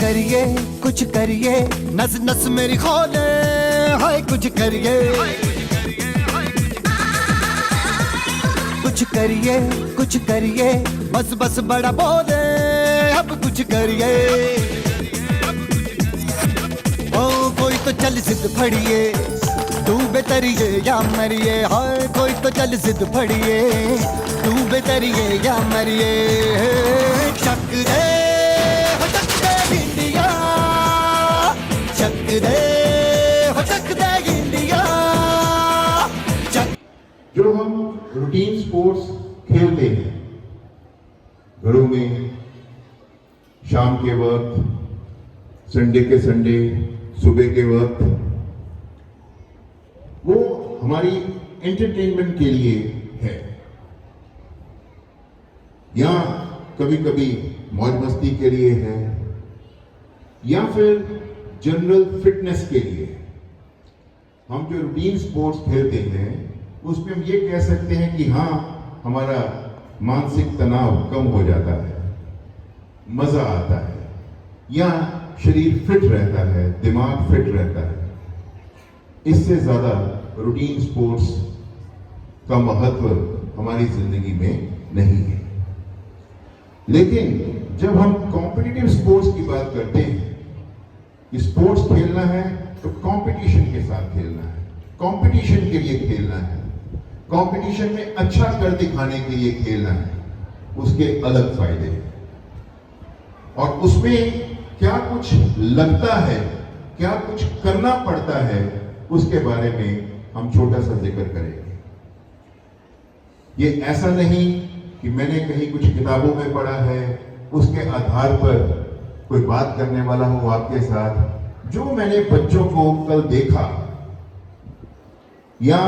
कुछ करिए नस नस मेरी खोले, हाय कुछ करिए, कुछ करिए बस बस बड़ा बोले, अब कुछ करिए। ओ कोई तो चल जिद फड़िए, डूबे तरिए या मरिए, हाय कोई तो चल जिद फड़िए, डूबे तरिए या मरिए। चक दे हो चक दे इंडिया, चक दे हो चक दे इंडिया। जो हम रूटीन स्पोर्ट्स खेलते हैं घरों में, शाम के वक्त, संडे के संडे, सुबह के वक्त, वो हमारी एंटरटेनमेंट के लिए है, या कभी कभी मौज मस्ती के लिए है, या फिर जनरल फिटनेस के लिए। हम जो रूटीन स्पोर्ट्स खेलते हैं उसमें हम ये कह सकते हैं कि हाँ, हमारा मानसिक तनाव कम हो जाता है, मजा आता है, या शरीर फिट रहता है, दिमाग फिट रहता है। इससे ज्यादा रूटीन स्पोर्ट्स का महत्व हमारी जिंदगी में नहीं है। लेकिन जब हम कॉम्पिटिटिव स्पोर्ट्स की बात करते हैं कि स्पोर्ट्स खेलना है तो कंपटीशन के साथ खेलना है, कंपटीशन के लिए खेलना है, कंपटीशन में अच्छा कर दिखाने के लिए खेलना है, उसके अलग फायदे हैं। और उसमें क्या कुछ लगता है, क्या कुछ करना पड़ता है, उसके बारे में हम छोटा सा जिक्र करेंगे। ये ऐसा नहीं कि मैंने कहीं कुछ किताबों में पढ़ा है, उसके आधार पर कोई बात करने वाला हो आपके साथ। जो मैंने बच्चों को कल देखा, या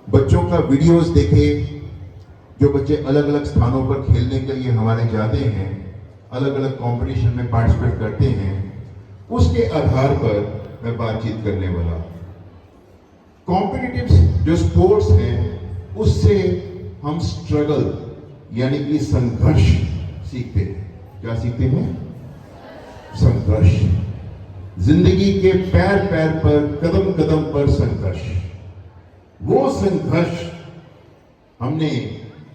बच्चों का वीडियोस देखे, जो बच्चे अलग अलग स्थानों पर खेलने के लिए हमारे जाते हैं, अलग अलग कंपटीशन में पार्टिसिपेट करते हैं, उसके आधार पर मैं बातचीत करने वाला। कॉम्पिटिटिव जो स्पोर्ट्स हैं उससे हम स्ट्रगल यानी कि संघर्ष सीखते हैं। क्या सीखते हैं? संघर्ष। जिंदगी के पैर पैर पर, कदम कदम पर संघर्ष। वो संघर्ष हमने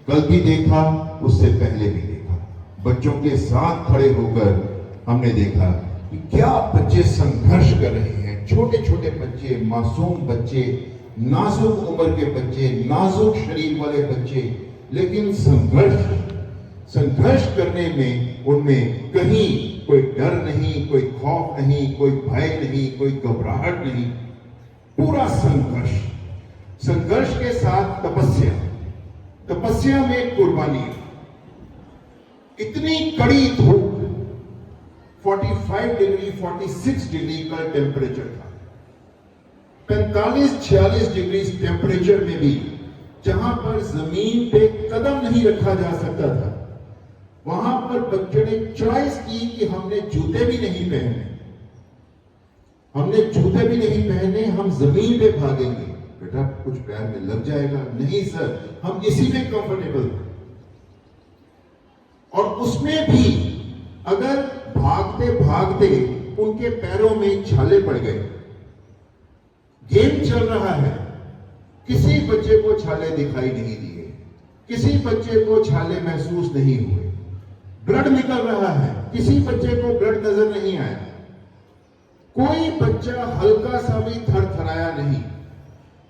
कल भी देखा, उससे पहले भी देखा। बच्चों के साथ खड़े होकर हमने देखा कि क्या बच्चे संघर्ष कर रहे हैं। छोटे छोटे बच्चे, मासूम बच्चे, नाजुक उम्र के बच्चे, नाजुक शरीर वाले बच्चे, लेकिन संघर्ष करने में उनमें कहीं कोई डर नहीं, कोई खौफ नहीं, कोई भय नहीं, कोई घबराहट नहीं। पूरा संघर्ष, संघर्ष के साथ तपस्या, तपस्या में कुर्बानी। इतनी कड़ी धूप, 45 डिग्री 46 डिग्री का टेम्परेचर था, 45-46 डिग्री टेम्परेचर में भी जहां पर जमीन पे कदम नहीं रखा जा सकता था, वहां पर बच्चों ने चॉइस की कि हमने जूते भी नहीं पहने, हमने जूते भी नहीं पहने, हम जमीन पे भागेंगे। बेटा कुछ पैर में लग जाएगा। नहीं सर, हम इसी में कंफर्टेबल थे। और उसमें भी अगर भागते भागते उनके पैरों में छाले पड़ गए, गेम चल रहा है, किसी बच्चे को छाले दिखाई नहीं दिए, किसी बच्चे को छाले महसूस नहीं हुए। ब्लड निकल रहा है, किसी बच्चे को ब्लड नजर नहीं आया, कोई बच्चा हल्का सा भी थरथराया नहीं।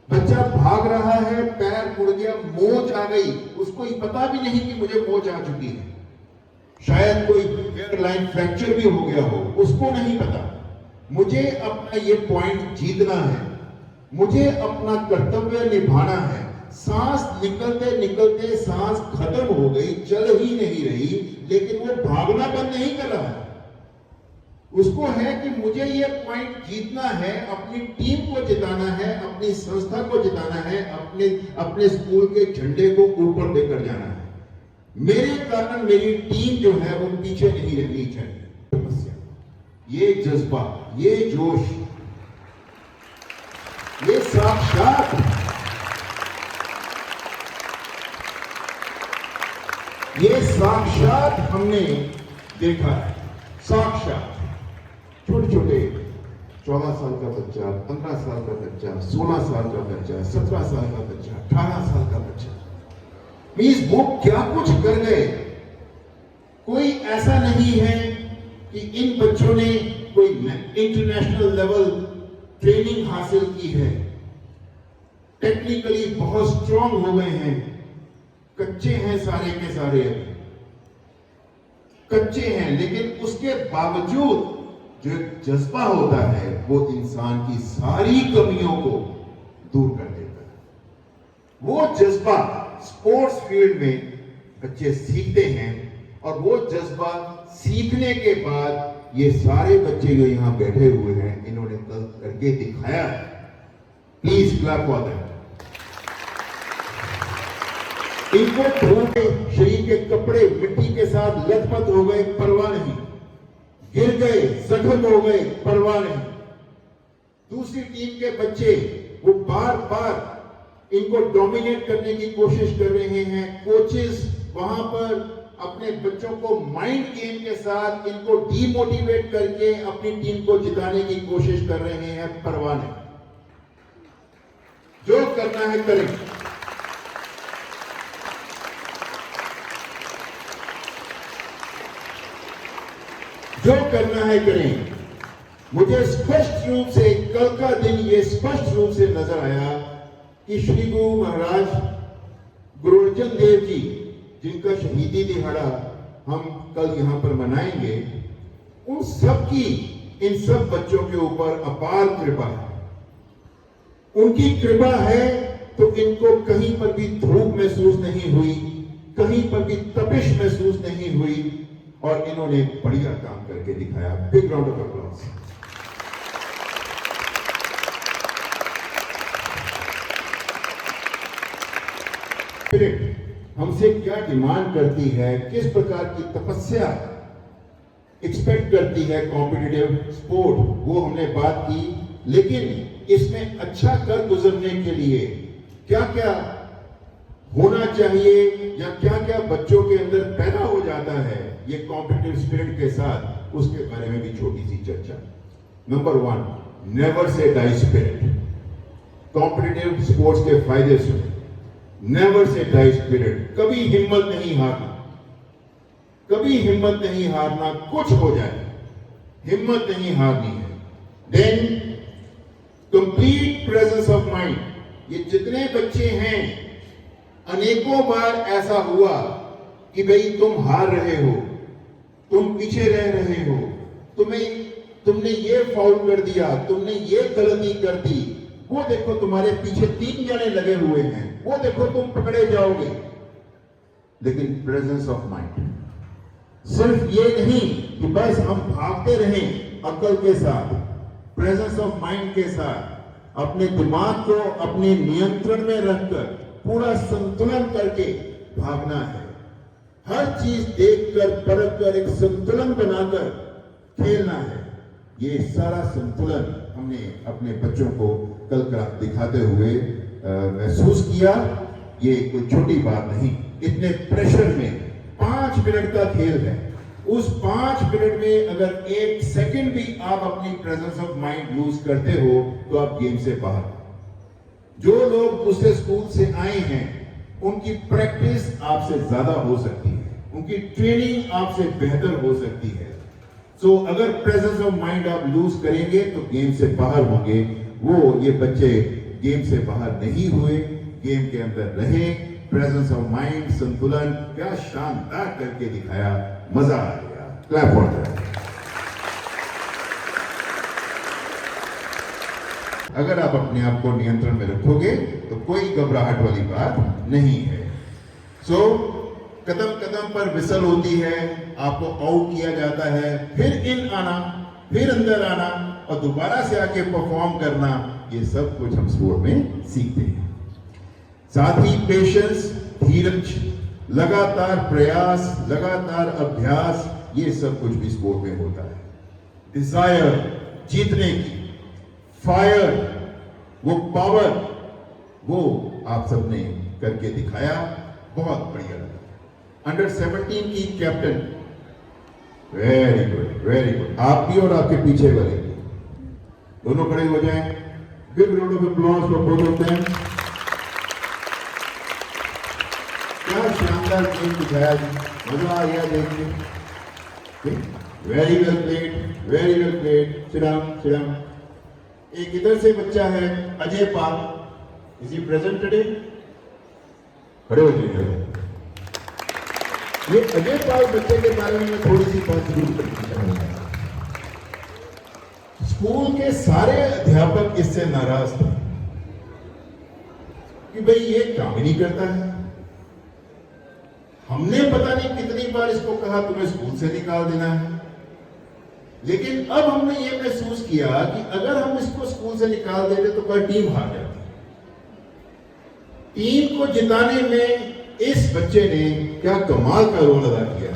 बच्चा भाग रहा है, पैर मुड़ गया, मोच आ गई, उसको ही पता भी नहीं कि मुझे मोच आ चुकी है। शायद कोई हेयरलाइन फ्रैक्चर भी हो गया हो, उसको नहीं पता। मुझे अपना ये पॉइंट जीतना है, मुझे अपना कर्तव्य निभाना है। सांस निकलते निकलते सांस खत्म हो गई, चल ही नहीं रही, लेकिन वो भागना बंद नहीं कर रहा है। उसको है कि मुझे ये पॉइंट जीतना है, अपनी टीम को जिताना है, अपनी संस्था को जिताना है, अपने स्कूल के झंडे को ऊपर लेकर जाना है। मेरे कारण मेरी टीम जो है वो पीछे नहीं रहनी चाहिए। ये जज्बा, ये जोश, ये साक्षात हमने देखा है, साक्षात। छोटे छोटे 14 साल का बच्चा, 15 साल का बच्चा, 16 साल का बच्चा, 17 साल का बच्चा, 18 साल का बच्चा, मीन्स वो क्या कुछ कर गए। कोई ऐसा नहीं है कि इन बच्चों ने कोई इंटरनेशनल लेवल ट्रेनिंग हासिल की है, टेक्निकली बहुत स्ट्रांग हो गए हैं, कच्चे हैं सारे के सारे, कच्चे हैं, लेकिन उसके बावजूद जो एक जज्बा होता है वो इंसान की सारी कमियों को दूर कर देता है। वो जज्बा स्पोर्ट्स फील्ड में बच्चे सीखते हैं और वो जज्बा सीखने के बाद ये सारे बच्चे जो यहां बैठे हुए हैं इन्होंने कल करके दिखाया। Please clap for that. इनको धूप में शरीर के कपड़े मिट्टी के साथ लथपथ हो गए, परवाह नहीं, गिर गए, जख्म हो गए, परवाह नहीं। दूसरी टीम के बच्चे वो बार बार इनको डोमिनेट करने की कोशिश कर रहे हैं। कोचेस वहां पर अपने बच्चों को माइंड गेम के साथ इनको डीमोटिवेट करके अपनी टीम को जिताने की कोशिश कर रहे हैं, परवाह नहीं, जो करना है करें। जो करना है करें। मुझे स्पष्ट रूप से कल का दिन ये स्पष्ट रूप से नजर आया कि श्री गुरु महाराज गुरु अर्जन देव जी, जिनका शहीदी दिहाड़ा हम कल यहां पर मनाएंगे, उन सब की इन सब बच्चों के ऊपर अपार कृपा है। उनकी कृपा है तो इनको कहीं पर भी धूप महसूस नहीं हुई, कहीं पर भी तपिश महसूस नहीं हुई और इन्होंने बढ़िया काम करके दिखाया। Big round of applause. हमसे क्या डिमांड करती है, किस प्रकार की तपस्या एक्सपेक्ट करती है कॉम्पिटिटिव स्पोर्ट, वो हमने बात की। लेकिन इसमें अच्छा कर गुजरने के लिए क्या क्या होना चाहिए या क्या क्या बच्चों के अंदर पैदा हो जाता है ये कॉम्पिटिटिव स्पिरिट के साथ, उसके बारे में भी छोटी सी चर्चा। Number 1, never say die spirit. Competitive sports के फायदे सुने। नेवर से डाई स्पिरिट, कभी हिम्मत नहीं हारना, कभी हिम्मत नहीं हारना, कुछ हो जाए हिम्मत नहीं हारनी है। Then complete presence of mind. ये जितने बच्चे हैं, अनेकों बार ऐसा हुआ कि भाई तुम हार रहे हो, तुम पीछे रह रहे हो, तुमने ये फाउल कर दिया, तुमने ये गलती कर दी, वो देखो तुम्हारे पीछे 3 जने लगे हुए हैं, वो देखो तुम पकड़े जाओगे। लेकिन प्रेजेंस ऑफ माइंड, सिर्फ ये नहीं कि बस हम भागते रहें अक्ल के साथ, प्रेजेंस ऑफ माइंड के साथ अपने दिमाग को अपने नियंत्रण में रखकर पूरा संतुलन करके भागना है। हर चीज देखकर परख कर एक संतुलन बनाकर खेलना है। ये सारा संतुलन हमने अपने बच्चों को कल का दिखाते हुए महसूस किया। ये कोई छोटी बात नहीं। इतने प्रेशर में 5 मिनट का खेल है, उस 5 मिनट में अगर 1 सेकंड भी आप अपनी प्रेजेंस ऑफ माइंड लूज करते हो तो आप गेम से बाहर। जो लोग दूसरे स्कूल से आए हैं उनकी प्रैक्टिस आपसे ज्यादा हो सकती है, उनकी ट्रेनिंग आपसे बेहतर हो सकती है। सो अगर प्रेजेंस ऑफ माइंड आप लूज करेंगे तो गेम से बाहर होंगे। वो ये बच्चे गेम से बाहर नहीं हुए, गेम के अंदर रहे। प्रेजेंस ऑफ माइंड, संतुलन, क्या शानदार करके दिखाया, मजा आ गया। Clap for that. अगर आप अपने आप को नियंत्रण में रखोगे तो कोई घबराहट वाली बात नहीं है। सो कदम कदम पर विसल होती है, आपको आउट किया जाता है, फिर इन आना, फिर अंदर आना और दोबारा से आके परफॉर्म करना, ये सब कुछ हम स्पोर्ट में सीखते हैं। साथ ही पेशेंस, धीरज, लगातार प्रयास, लगातार अभ्यास, ये सब कुछ भी स्पोर्ट में होता है। डिजायर, जीतने की, फायर, वो पावर, वो आप सबने करके दिखाया, बहुत बढ़िया लगा। अंडर 17 की captain, very good. Very good. आप भी और आपके पीछे वाले भी दोनों खड़े हो जाएं। Big round of applause for both of them. क्या शानदार गेम दिखाया जी, मजा आ गया देख के। Very well played, very well played. Serum. एक इधर से बच्चा है Ajay Pal, is he present today? खड़े हो जाइए। ये अजय पाल बच्चे के बारे में मैं थोड़ी सी बात जरूर करना चाहूंगा। स्कूल के सारे अध्यापक इससे नाराज थे कि भाई ये काम ही नहीं करता है। हमने पता नहीं कितनी बार इसको कहा तुम्हें स्कूल से निकाल देना है, लेकिन अब हमने ये महसूस किया कि अगर हम इसको स्कूल से निकाल देते तो कल टीम हार जाती। टीम को जिताने में इस बच्चे ने क्या कमाल का रोल अदा किया।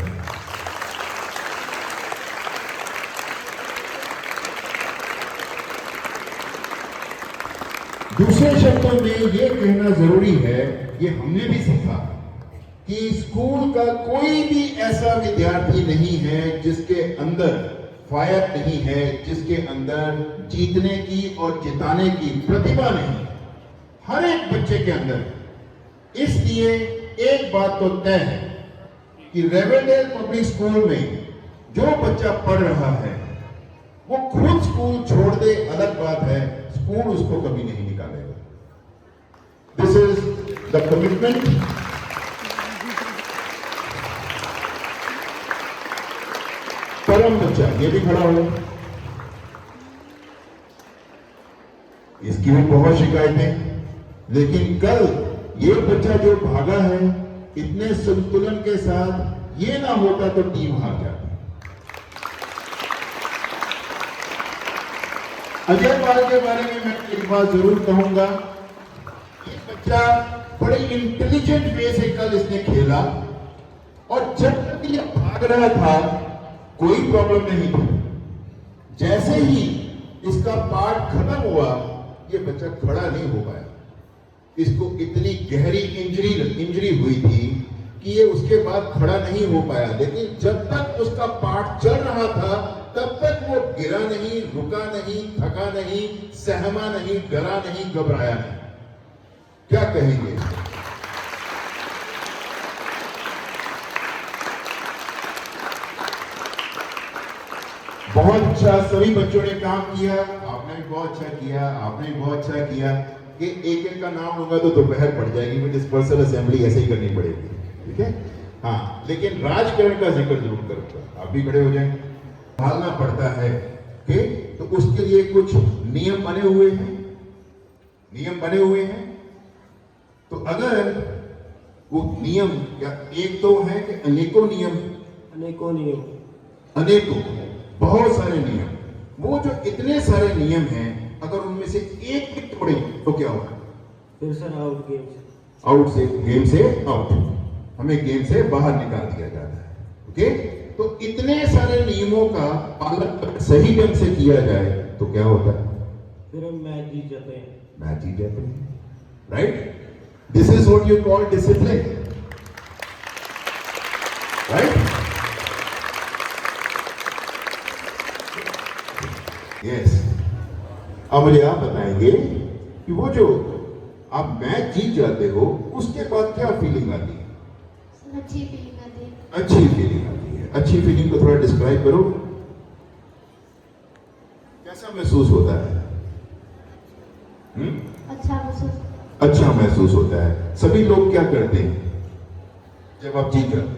दूसरे शब्दों में यह कहना जरूरी है, ये हमने भी सीखा कि स्कूल का कोई भी ऐसा विद्यार्थी नहीं है जिसके अंदर फायर नहीं है, जिसके अंदर जीतने की और जिताने की प्रतिभा नहीं। हर एक बच्चे के अंदर। इसलिए एक बात तो तय है कि रेवेडेल पब्लिक स्कूल में जो बच्चा पढ़ रहा है वो खुद स्कूल छोड़ दे, अलग बात है, स्कूल उसको कभी नहीं निकालेगा। This is the commitment. परम बच्चा ये भी खड़ा हो, इसकी भी बहुत शिकायतें, लेकिन कल ये बच्चा जो भागा है इतने संतुलन के साथ, ये ना होता तो टीम हार जाती। अजय पाल के बारे में मैं एक बात जरूर कहूंगा। ये बच्चा बड़े इंटेलिजेंट वे से कल इसने खेला, और जब तक ये भाग रहा था कोई प्रॉब्लम नहीं थी। जैसे ही इसका पार्ट खत्म हुआ ये बच्चा खड़ा नहीं हो पाया। इसको इतनी गहरी इंजरी हुई थी कि ये उसके बाद खड़ा नहीं हो पाया, लेकिन जब तक उसका पार्ट चल रहा था तब तक वो गिरा नहीं, रुका नहीं, थका नहीं, सहमा नहीं, डरा नहीं, घबराया नहीं। क्या कहेंगे? बहुत अच्छा, सभी बच्चों ने काम किया। आपने भी बहुत अच्छा किया, आपने भी बहुत अच्छा किया। कि एक एक का नाम लूंगा तो दोपहर पड़ जाएगी, फिर डिस्पर्सल असेंबली ऐसे ही करनी पड़ेगी, ठीक है? हाँ, लेकिन राजकरण का जिक्र जरूर करूंगा। आप भी खड़े हो जाएंगे। पालना पड़ता है कि तो उसके लिए कुछ नियम बने हुए हैं। तो अगर वो नियम या एक तो है कि अनेकों बहुत सारे नियम, वो जो इतने सारे नियम हैं, अगर उनमें से एक भी तोड़े तो क्या होगा? फिर सर गेम से आउट, हमें गेम से बाहर निकाल दिया जाता है। ओके, तो इतने सारे नियमों का पालन सही ढंग से किया जाए तो क्या होता है? फिर हम मैच जीत जाते हैं। Right? This is what you call discipline, right? Yes. अब मुझे आप बताएंगे कि वो जो आप मैच जीत जाते हो उसके बाद क्या फीलिंग आती है? अच्छी फीलिंग आती है। अच्छी फीलिंग को थोड़ा डिस्क्राइब करो। कैसा महसूस होता है? अच्छा महसूस होता है। सभी लोग क्या करते हैं जब आप जीत जाते?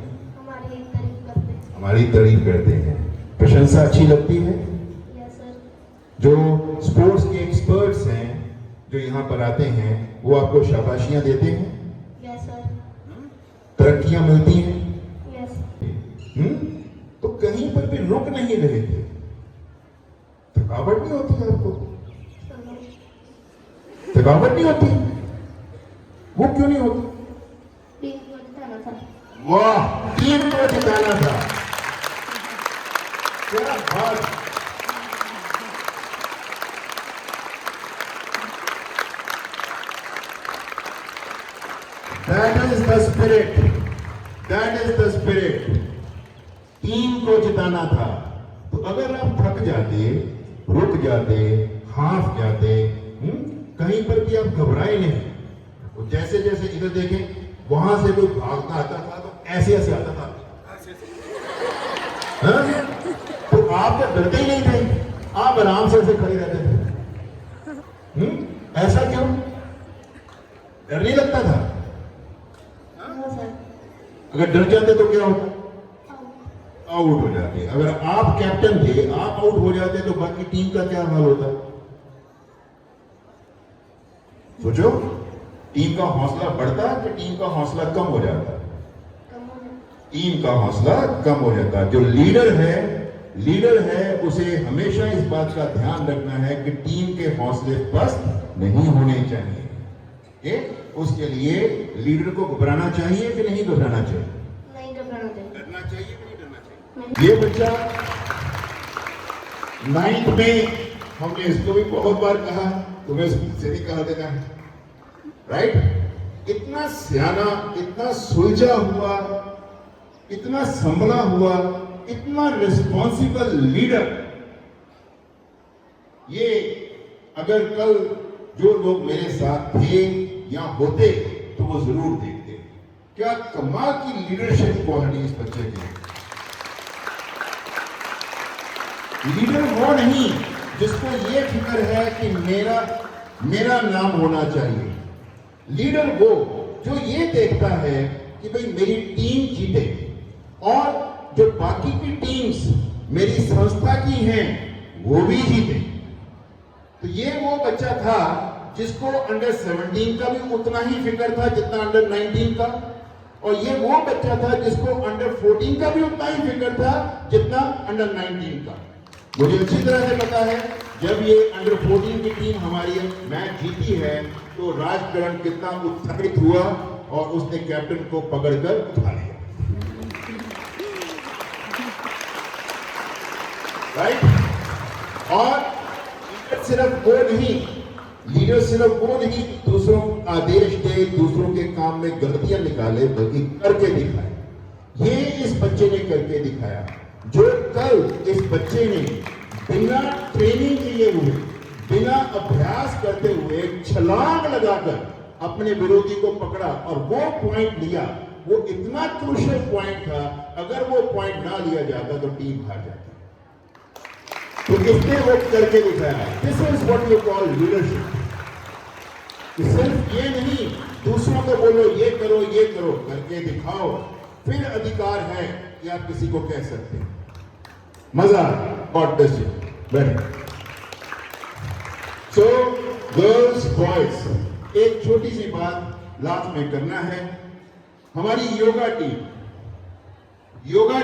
हमारी तारीफ करते हैं। प्रशंसा अच्छी लगती है। जो स्पोर्ट्स के एक्सपर्ट्स हैं जो यहाँ पर आते हैं वो आपको शाबाशियां देते हैं। तरक्कियां मिलती हैं। तो कहीं पर भी रुक नहीं रहे थे। थकावट नहीं होती आपको? थकावट नहीं होती? वो क्यों नहीं होती? वाह, टीम को जिताना था। क्या बात! That is the spirit. Team को जिताना था। तो अगर आप थक जाते, रुक जाते, हाफ जाते, कहीं पर भी आप घबराए नहीं, तो जैसे जैसे इधर देखें, वहां से कोई भागता आता था तो ऐसे ऐसे आता था, हाँ? तो आप तो डरते ही नहीं थे, आप आराम से ऐसे खड़े रहते थे। ऐसा क्यों? डर नहीं लगता था? हाँ सर। अगर डर जाते तो क्या होता? आउट। आउट हो जाते। अगर आप कैप्टन थे, आप आउट हो जाते तो बाकी टीम का क्या हाल होता? सोचो, टीम का हौसला बढ़ता कि टीम का हौसला कम हो जाता? कम हो जाए। टीम का हौसला कम हो जाता। जो लीडर है उसे हमेशा इस बात का ध्यान रखना है कि टीम के हौसले पस्त नहीं होने चाहिए। उसके लिए लीडर को घबराना चाहिए कि नहीं घबराना चाहिए? नहीं घबराना चाहिए। डरना चाहिए कि नहीं डरना चाहिए? ये बच्चा 9th में, हमने इसको भी बहुत बार कहा, तुम्हें इससे भी कहा देना है, राइट? इतना सियाना, इतना सुलझा हुआ, इतना संभला हुआ, इतना रिस्पॉन्सिबल लीडर, ये अगर कल जो लोग मेरे साथ थे या होते तो वो जरूर देखते। क्या कमाल की लीडरशिप क्वालिटी इस बच्चे की। लीडर वो नहीं जिसको ये फिक्र है कि मेरा नाम होना चाहिए। लीडर वो जो ये देखता है कि भाई मेरी टीम जीते और जो बाकी की टीम्स मेरी संस्था की हैं वो भी जीते। तो ये वो बच्चा था जिसको अंडर 17 का भी उतना ही फिक्र था जितना अंडर 19 का, और ये वो बच्चा था जिसको अंडर 14 का भी उतना ही फिक्र था जितना अंडर 19 का। मुझे अच्छी तरह से पता है जब ये अंडर 14 की टीम हमारी मैच जीती है तो राजकरण कितना उत्साहित हुआ और उसने कैप्टन को पकड़कर उठा लिया, राइट? और लीडर सिर्फ वो नहीं दूसरों को आदेश दे, दूसरों के काम में गलतियां निकाले, बल्कि करके दिखाए। ये इस बच्चे ने करके दिखाया। जो कल इस बच्चे ने बिना ट्रेनिंग किए हुए, बिना अभ्यास करते हुए छलांग लगाकर अपने विरोधी को पकड़ा और वो पॉइंट लिया, वो इतना क्रूशियल पॉइंट था। अगर वो पॉइंट ना लिया जाता तो टीम हार जाती। तो इसने वो करके दिखाया। This is what you call leadership. सिर्फ ये नहीं दूसरों को बोलो ये करो करके दिखाओ, फिर अधिकार है कि आप किसी को कह सकते हैं। मजा God bless you. So girls boys, एक छोटी सी बात लास्ट में करना है। हमारी योगा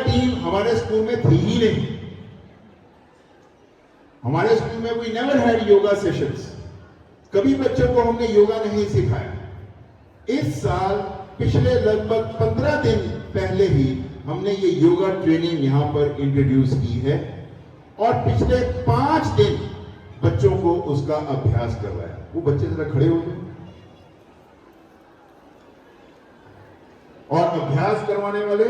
टीम हमारे स्कूल में थी ही नहीं। हमारे स्कूल में we never had yoga sessions. कभी बच्चों को हमने योगा नहीं सिखाया। इस साल पिछले लगभग 15 दिन पहले ही हमने ये योगा ट्रेनिंग यहां पर इंट्रोड्यूस की है और पिछले 5 दिन बच्चों को उसका अभ्यास करवाया। वो बच्चे जरा खड़े हो गए और अभ्यास करवाने वाले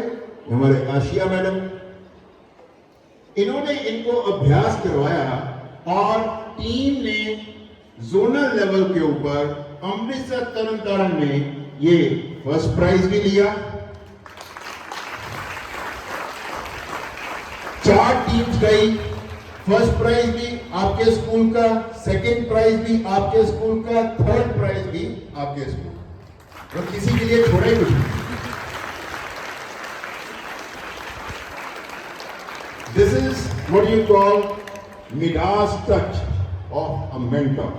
हमारे आशिया मैडम, इन्होंने इनको अभ्यास करवाया और टीम ने जोनल लेवल के ऊपर अमृतसर तरन में ये फर्स्ट प्राइज भी लिया। 4 टीम्स गई, फर्स्ट प्राइज भी आपके स्कूल का, सेकंड प्राइज भी आपके स्कूल का, थर्ड प्राइज भी आपके स्कूल। तो किसी के लिए छोड़े कुछ नहीं। This is what you call Midas touch of a mentor.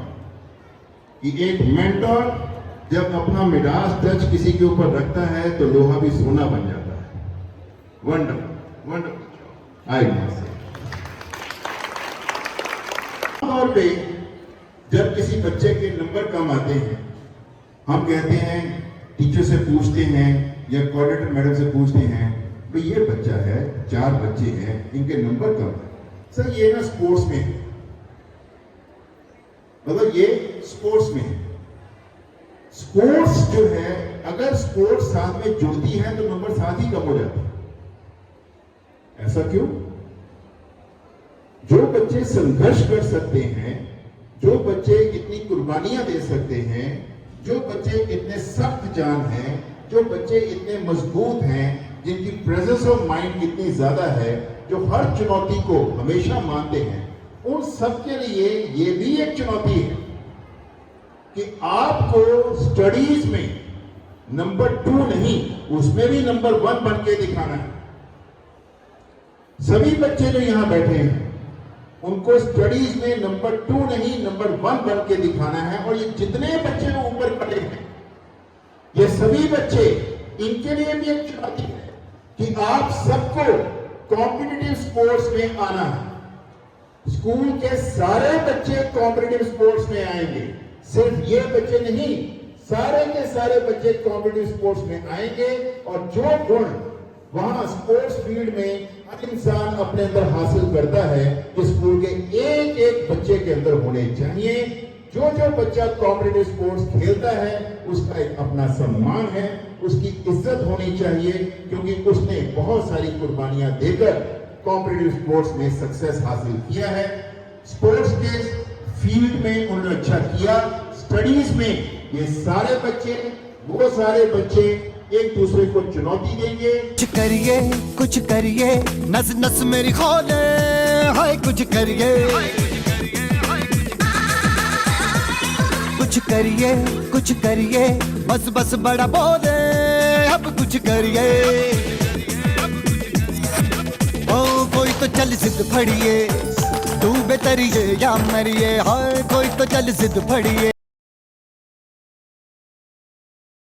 कि एक मेंटोर जब अपना मिडास टच किसी के ऊपर रखता है तो लोहा भी सोना बन जाता है। Wonderful, wonderful. आई तौर पे जब किसी बच्चे के नंबर कम आते हैं, हम कहते हैं, टीचर से पूछते हैं या कोऑर्डिनेटर मैडम से पूछते हैं, तो ये बच्चा है, 4 बच्चे हैं, इनके नंबर कम है। सर ये ना स्पोर्ट्स में है, मतलब ये स्पोर्ट्स में है। स्पोर्ट्स जो है, अगर स्पोर्ट्स साथ में जुड़ती है तो नंबर साथ ही कम हो जाते हैं। ऐसा क्यों? जो बच्चे संघर्ष कर सकते हैं, जो बच्चे इतनी कुर्बानियां दे सकते हैं, जो बच्चे इतने सख्त जान हैं, जो बच्चे इतने मजबूत हैं, जिनकी प्रेजेंस ऑफ माइंड इतनी ज्यादा है, जो हर चुनौती को हमेशा मानते हैं, उन सब के लिए ये भी एक चुनौती है कि आपको स्टडीज में नंबर 2 नहीं, उसमें भी नंबर 1 बन के दिखाना है। सभी बच्चे जो यहां बैठे हैं उनको स्टडीज में नंबर 2 नहीं, नंबर 1 बन के दिखाना है। और ये जितने बच्चे ऊपर खड़े हैं, ये सभी बच्चे, इनके लिए भी एक चुनौती है कि आप सबको कॉम्पिटिटिव स्पोर्ट्स में आना है। स्कूल के सारे बच्चे कॉम्पिटिटिव स्पोर्ट्स में आएंगे, सिर्फ ये बच्चे नहीं, सारे के सारे बच्चे कॉम्पिटिटिव स्पोर्ट्स में आएंगे। और जो गुण वहां स्पोर्ट्स फील्ड में हर इंसान अपने अंदर हासिल करता है, जो स्कूल के एक एक बच्चे के अंदर होने चाहिए। जो जो बच्चा कॉम्पिटिटिव स्पोर्ट्स खेलता है उसका एक अपना सम्मान है, उसकी इज्जत होनी चाहिए, क्योंकि उसने बहुत सारी कुर्बानियां देकर कॉम्पिटिटिव स्पोर्ट्स में सक्सेस हासिल किया है। स्पोर्ट्स के फील्ड में उन्होंने अच्छा किया। स्टडीज में ये सारे बच्चे, वो सारे बच्चे एक दूसरे को चुनौती देंगे। कुछ करिए, नस नस मेरी खोले, हाय कुछ करिए, कुछ करिए, बस बस बड़ा बोले, अब कुछ करिए। ओ कोई तो चल जिद फड़िए, तू बेतरिए या मरिए, हाय कोई तो चल जिद फड़िए।